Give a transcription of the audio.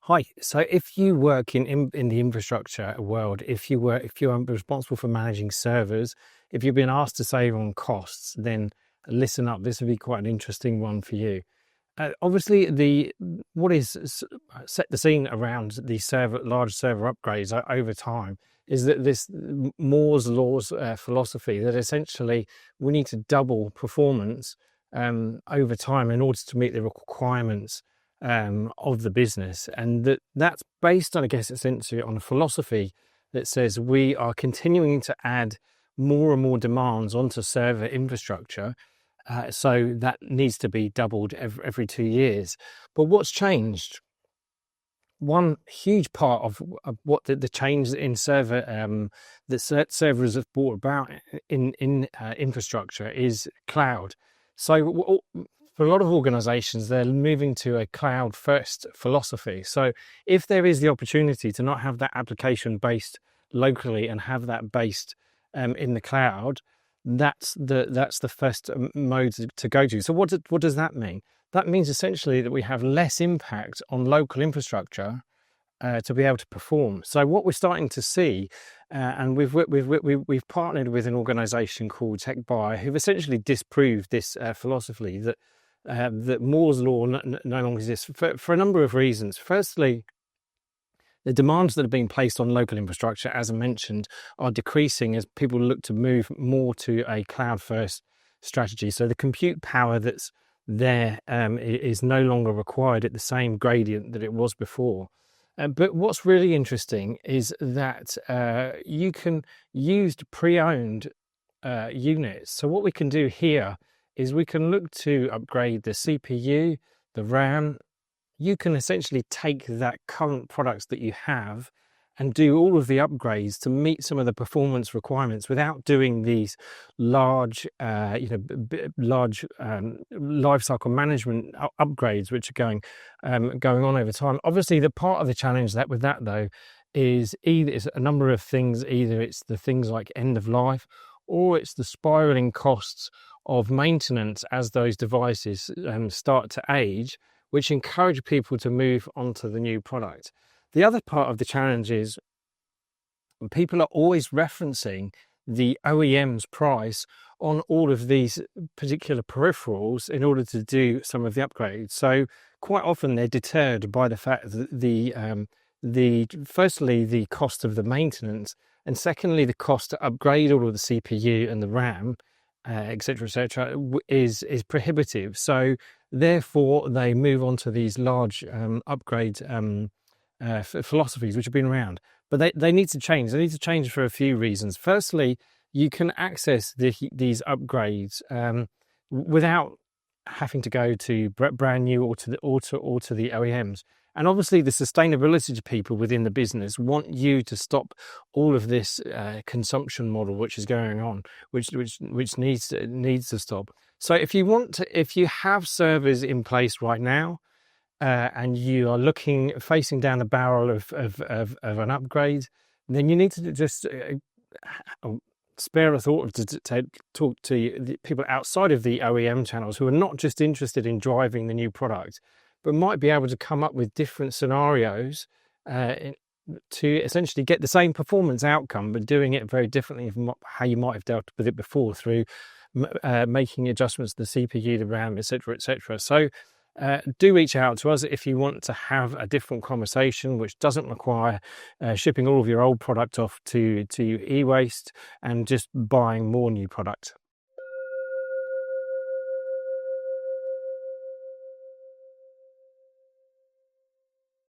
Hi. So if you work in the infrastructure world, if you're responsible for managing servers, if you've been asked to save on costs, then listen up. This will be quite an interesting one for you. Obviously, set the scene around the large server upgrades over time is that this Moore's laws philosophy that essentially we need to double performance over time in order to meet the requirements of the business, and that's based on, I guess, essentially on a philosophy that says we are continuing to add more and more demands onto server infrastructure. So that needs to be doubled every 2 years. But what's changed? One huge part of what the change in server that servers have brought about in infrastructure is cloud. So for a lot of organizations, they're moving to a cloud first philosophy. So if there is the opportunity to not have that application based locally and have that based in the cloud, that's the first mode to go to. So what does that mean? That means essentially that we have less impact on local infrastructure to be able to perform. So what we're starting to see, and we've partnered with an organisation called TechBuy, who've essentially disproved this philosophy that Moore's law no longer exists for a number of reasons. Firstly, the demands that are being placed on local infrastructure, as I mentioned, are decreasing as people look to move more to a cloud-first strategy. So the compute power that's there is no longer required at the same gradient that it was before. But what's really interesting is that you can use pre-owned units. So what we can do here is we can look to upgrade the CPU, the RAM. You can essentially take that current products that you have and do all of the upgrades to meet some of the performance requirements without doing these large, large lifecycle management upgrades, which are going on over time. Obviously, the part of the challenge with that though is it's a number of things. Either it's the things like end of life, or it's the spiraling costs of maintenance as those devices start to age, which encourage people to move onto the new product. The other part of the challenge is people are always referencing the OEM's price on all of these particular peripherals in order to do some of the upgrades. So quite often they're deterred by the fact that firstly the cost of the maintenance, and secondly the cost to upgrade all of the CPU and the RAM, etc., is prohibitive. So therefore they move on to these large upgrade philosophies which have been around, but they need to change. They need to change for a few reasons. Firstly, you can access these upgrades without having to go to brand new or to the OEMs. And obviously the sustainability people within the business want you to stop all of this consumption model which is going on, which needs to stop. So if you have servers in place right now, and you are facing down the barrel of an upgrade, then you need to just spare a thought to talk to the people outside of the OEM channels who are not just interested in driving the new product, but might be able to come up with different scenarios to essentially get the same performance outcome, but doing it very differently from how you might have dealt with it before, through making adjustments to the CPU, the RAM, etc., etc. So do reach out to us if you want to have a different conversation which doesn't require shipping all of your old product off to e-waste and just buying more new product.